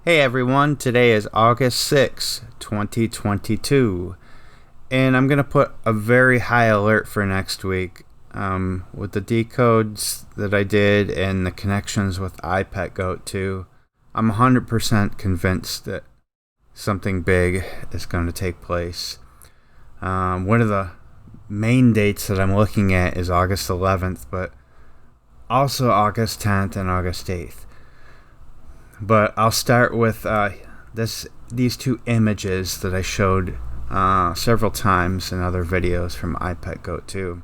Hey everyone, today is August 6, 2022, and I'm going to put a very high alert for next week. With the decodes that I did and the connections with Goat 2, I'm 100% convinced that something big is going to take place. One of the main dates that I'm looking at is August 11th, but also August 10th and August 8th. But I'll start with these two images that I showed several times in other videos from Goat 2.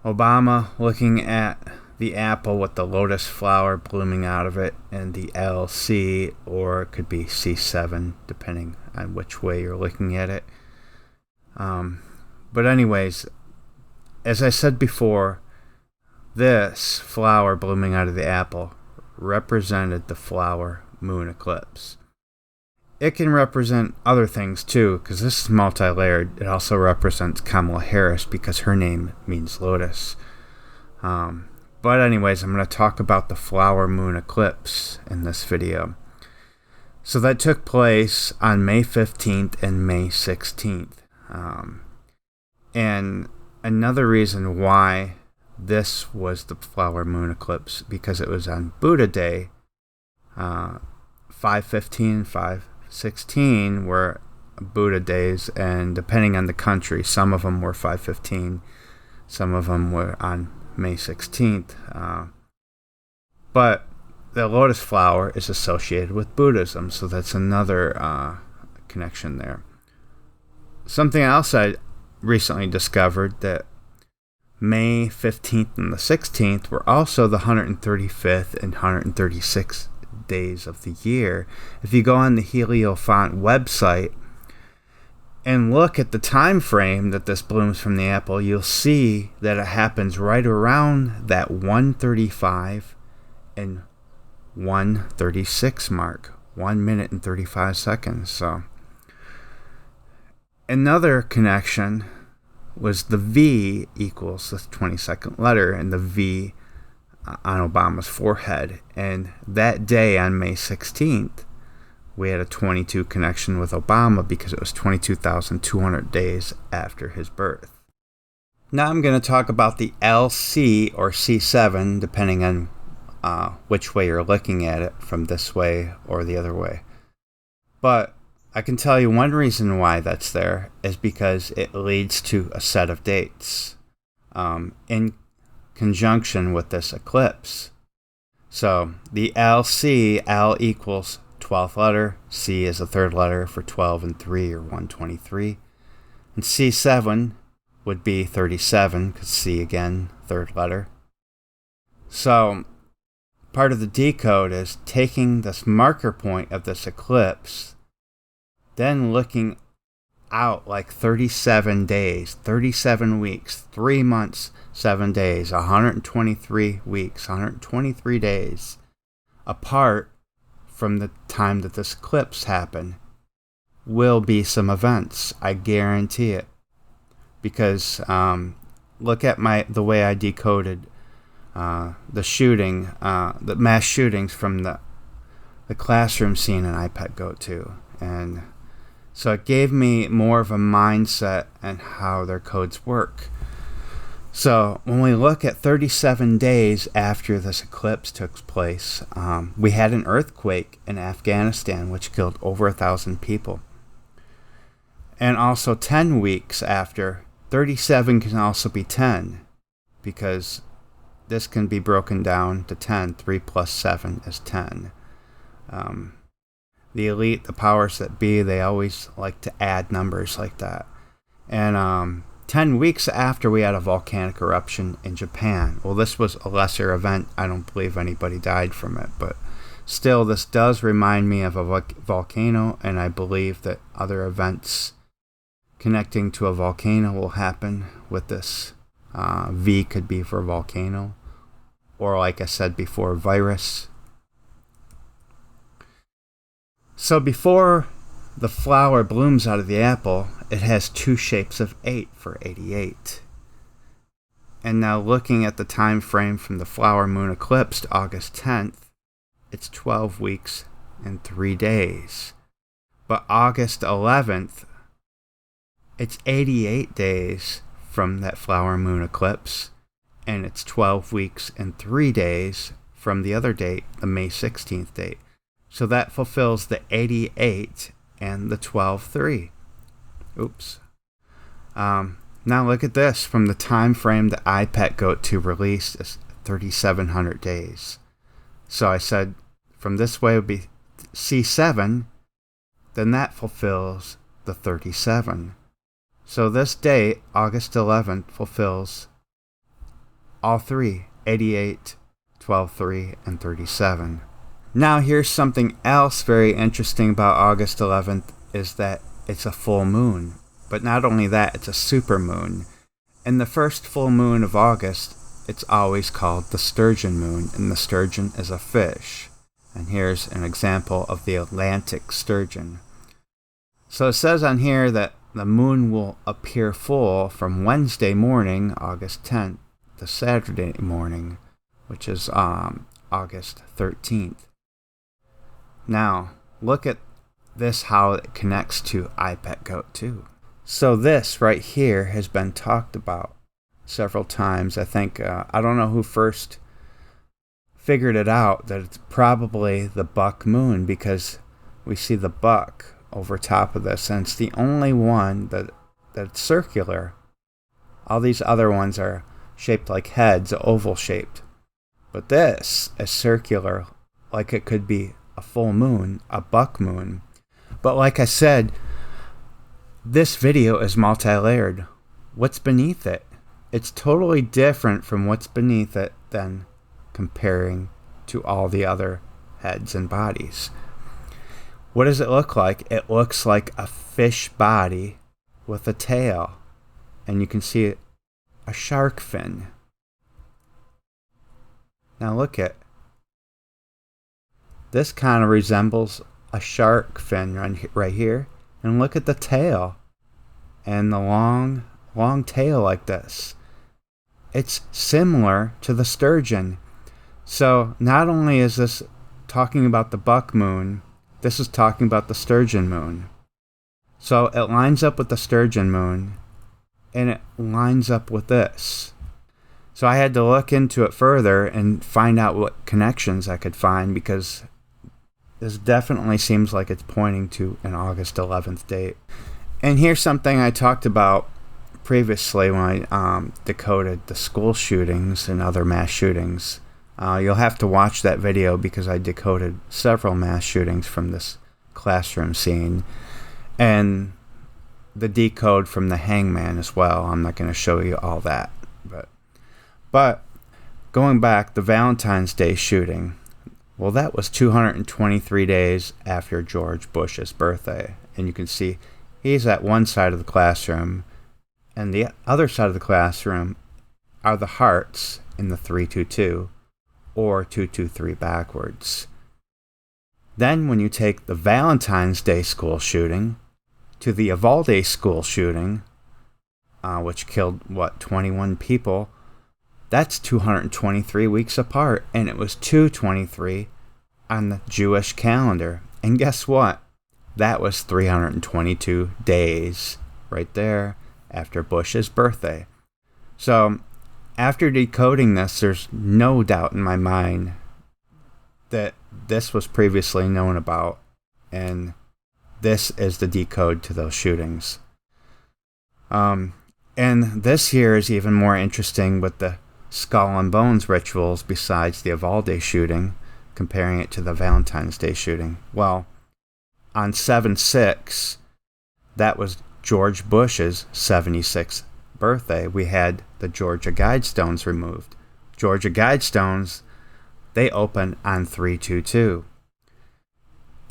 Obama looking at the apple with the lotus flower blooming out of it, and the LC, or it could be C7, depending on which way you're looking at it. But anyways, as I said before, this flower blooming out of the apple represented the flower moon eclipse. It can represent other things too, because this is multi-layered. It also represents Kamala Harris because her name means lotus. But anyways, I'm going to talk about the flower moon eclipse in this video. So that took place on May 15th and May 16th. And another reason why this was the flower moon eclipse, because it was on Buddha Day. 5/15, 5/16 were Buddha days, and depending on the country, some of them were 5/15, some of them were on May 16th. But the lotus flower is associated with Buddhism, so that's another connection there. Something else I recently discovered, that May 15th and the 16th were also the 135th and 136th days of the year. If you go on the Heliofont website and look at the time frame that this blooms from the apple, you'll see that it happens right around that 135 and 136 mark, 1 minute and 35 seconds. So another connection was the V equals the 22nd letter, and the V on Obama's forehead. And that day on May 16th, we had a 22 connection with Obama because it was 22,200 days after his birth. Now I'm going to talk about the LC or C7, depending on which way you're looking at it, from this way or the other way. But I can tell you one reason why that's there is because it leads to a set of dates in conjunction with this eclipse. So the LC, L equals 12th letter, C is the third letter for 12 and 3, or 123. And C7 would be 37, because C again, third letter. So part of the decode is taking this marker point of this eclipse, then looking out like 37 days, 37 weeks, 3 months, 7 days, 123 weeks, 123 days apart from the time that this eclipse happened, will be some events. I guarantee it. Because look at the way I decoded the shooting, the mass shootings from the classroom scene in Goat 2. And so it gave me more of a mindset and how their codes work. So when we look at 37 days after this eclipse took place, we had an earthquake in Afghanistan which killed over 1,000 people. And also 10 weeks after, 37 can also be 10, because this can be broken down to 10. 3 plus 7 is 10. The elite, the powers that be, they always like to add numbers like that. And 10 weeks after, we had a volcanic eruption in Japan. Well, this was a lesser event. I don't believe anybody died from it, but still, this does remind me of a volcano, and I believe that other events connecting to a volcano will happen with this. V could be for volcano, or like I said before, virus. So before the flower blooms out of the apple, it has two shapes of 8 for 88. And now looking at the time frame from the flower moon eclipse to August 10th, it's 12 weeks and 3 days. But August 11th, it's 88 days from that flower moon eclipse, and it's 12 weeks and 3 days from the other date, the May 16th date. So that fulfills the 88 and the 12-3. Oops. Now look at this. From the time frame the iPet Goat 2 released is 3,700 days. So I said from this way would be C7, then that fulfills the 37. So this date, August 11th, fulfills all three, 88, 12-3, and 37. Now here's something else very interesting about August 11th is that it's a full moon. But not only that, it's a supermoon. And the first full moon of August, it's always called the sturgeon moon, and the sturgeon is a fish. And here's an example of the Atlantic sturgeon. So it says on here that the moon will appear full from Wednesday morning, August 10th, to Saturday morning, which is August 13th. Now, look at this, how it connects to iPet Goat 2. So this right here has been talked about several times. I think, I don't know who first figured it out, that it's probably the buck moon, because we see the buck over top of this, and it's the only one that's circular. All these other ones are shaped like heads, oval shaped. But this is circular, like it could be a full moon, a buck moon. But like I said, this video is multi-layered. What's beneath it? It's totally different from what's beneath it than comparing to all the other heads and bodies. What does it look like? It looks like a fish body with a tail. And you can see a shark fin. Now look at this, kind of resembles a shark fin right here. And look at the tail and the long tail like this. It's similar to the sturgeon. So not only is this talking about the buck moon, this is talking about the sturgeon moon. So it lines up with the sturgeon moon, and it lines up with this. So I had to look into it further and find out what connections I could find, because this definitely seems like it's pointing to an August 11th date. And here's something I talked about previously when I decoded the school shootings and other mass shootings. You'll have to watch that video because I decoded several mass shootings from this classroom scene. And the decode from the hangman as well. I'm not going to show you all that. But going back, the Valentine's Day shooting. Well, that was 223 days after George Bush's birthday. And you can see he's at one side of the classroom, and the other side of the classroom are the hearts in the 322, or 223 backwards. Then when you take the Valentine's Day school shooting to the Uvalde school shooting, which killed, 21 people, that's 223 weeks apart, and it was 223 on the Jewish calendar. And guess what? That was 322 days right there after Bush's birthday. So after decoding this, there's no doubt in my mind that this was previously known about, and this is the decode to those shootings. And this here is even more interesting with the skull and bones rituals besides the Uvalde shooting, comparing it to the Valentine's Day shooting. Well, on 7/6, that was George Bush's 76th birthday, we had the Georgia Guidestones removed. Georgia Guidestones, they opened on 322.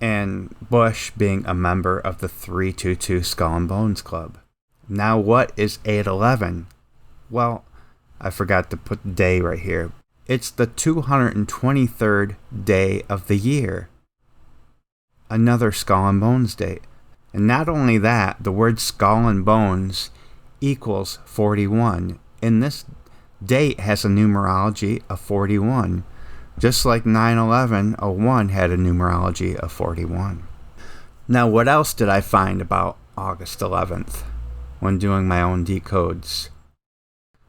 And Bush being a member of the 322 Skull and Bones Club. Now what is 8/11? Well, I forgot to put the day right here. It's the 223rd day of the year. Another Skull and Bones date. And not only that, the word skull and bones equals 41. And this date has a numerology of 41. just like 9/11/01 had a numerology of 41. Now, what else did I find about August 11th when doing my own decodes?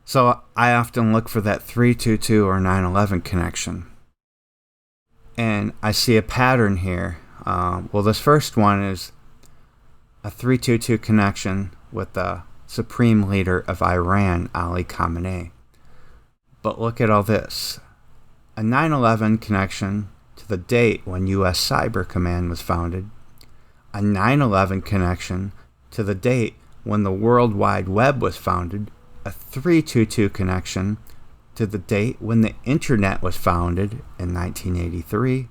So I often look for that 322 or 9/11 connection. And I see a pattern here. Well, this first one is a 322 connection with the supreme leader of Iran, Ali Khamenei. But look at all this. A 9/11 connection to the date when U.S. Cyber Command was founded. A 9/11 connection to the date when the World Wide Web was founded. A 322 connection to the date when the Internet was founded in 1983.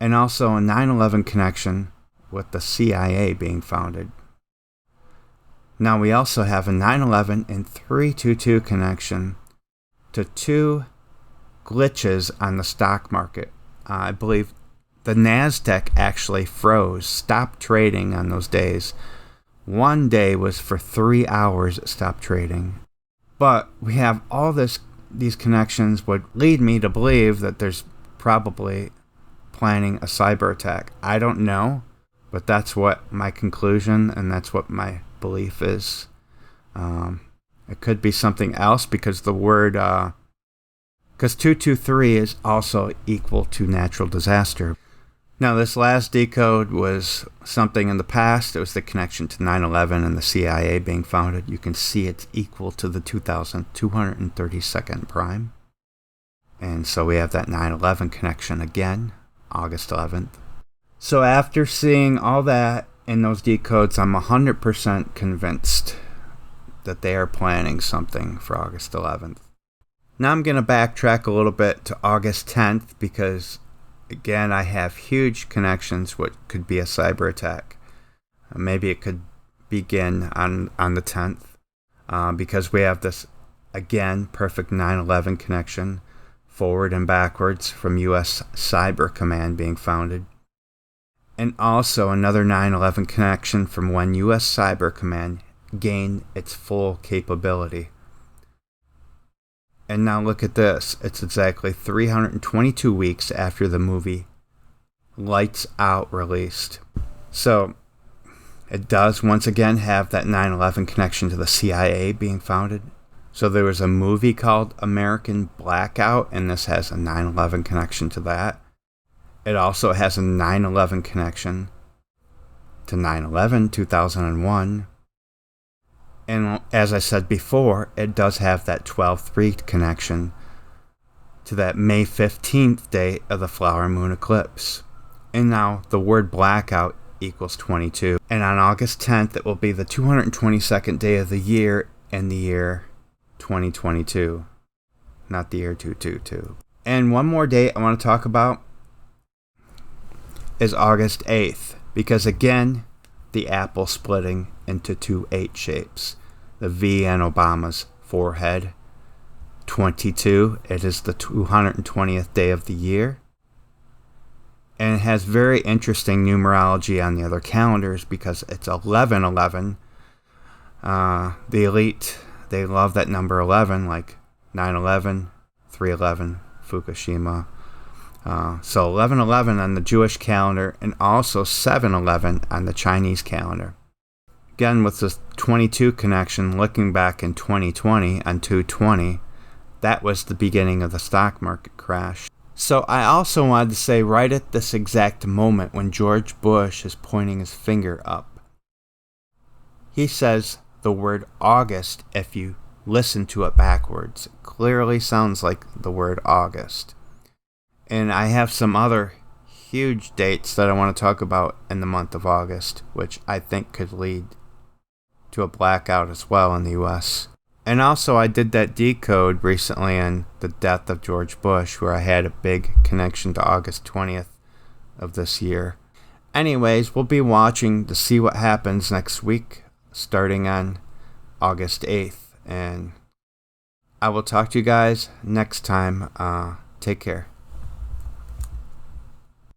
And also a 9/11 connection with the CIA being founded. Now we also have a 9/11 and 322 connection to two glitches on the stock market. I believe the NASDAQ actually froze, stopped trading on those days. One day was for 3 hours it stopped trading. But we have all these connections would lead me to believe that there's probably planning a cyber attack. I don't know, but that's what my conclusion and that's what my belief is. It could be something else because the word, because 223 is also equal to natural disaster. Now, this last decode was something in the past. It was the connection to 9/11 and the CIA being founded. You can see it's equal to the 2232nd prime. And so we have that 9/11 connection again, August 11th. So after seeing all that in those decodes, I'm 100% convinced that they are planning something for August 11th. Now I'm going to backtrack a little bit to August 10th because again, I have huge connections what could be a cyber attack. Maybe it could begin on the 10th because we have this, again, perfect 9/11 connection forward and backwards from U.S. Cyber Command being founded. And also another 9/11 connection from when U.S. Cyber Command gained its full capability. And now look at this. It's exactly 322 weeks after the movie Lights Out released. So it does once again have that 9/11 connection to the CIA being founded. So there was a movie called American Blackout, and this has a 9/11 connection to that. It also has a 9/11 connection to 9/11, 2001. And as I said before, it does have that 12/3 connection to that May 15th date of the flower moon eclipse. And now the word blackout equals 22. And on August 10th, it will be the 222nd day of the year in the year 2022, not the year 222. And one more date I want to talk about is August 8th, because again, the apple splitting into two 8 shapes. The V on Obama's forehead. 22, it is the 220th day of the year. And it has very interesting numerology on the other calendars because it's 11/11. The elite, they love that number 11, like 9/11, 3/11, Fukushima. So 11/11 on the Jewish calendar and also 7/11 on the Chinese calendar. Again, with this 22 connection, looking back in 2020 on 220, that was the beginning of the stock market crash. So I also wanted to say right at this exact moment when George Bush is pointing his finger up, he says the word August if you listen to it backwards. It clearly sounds like the word August. And I have some other huge dates that I want to talk about in the month of August, which I think could lead to a blackout as well in the U.S. And also I did that decode recently on the death of George Bush, where I had a big connection to August 20th of this year. Anyways, we'll be watching to see what happens next week, starting on August 8th. And I will talk to you guys next time. Take care.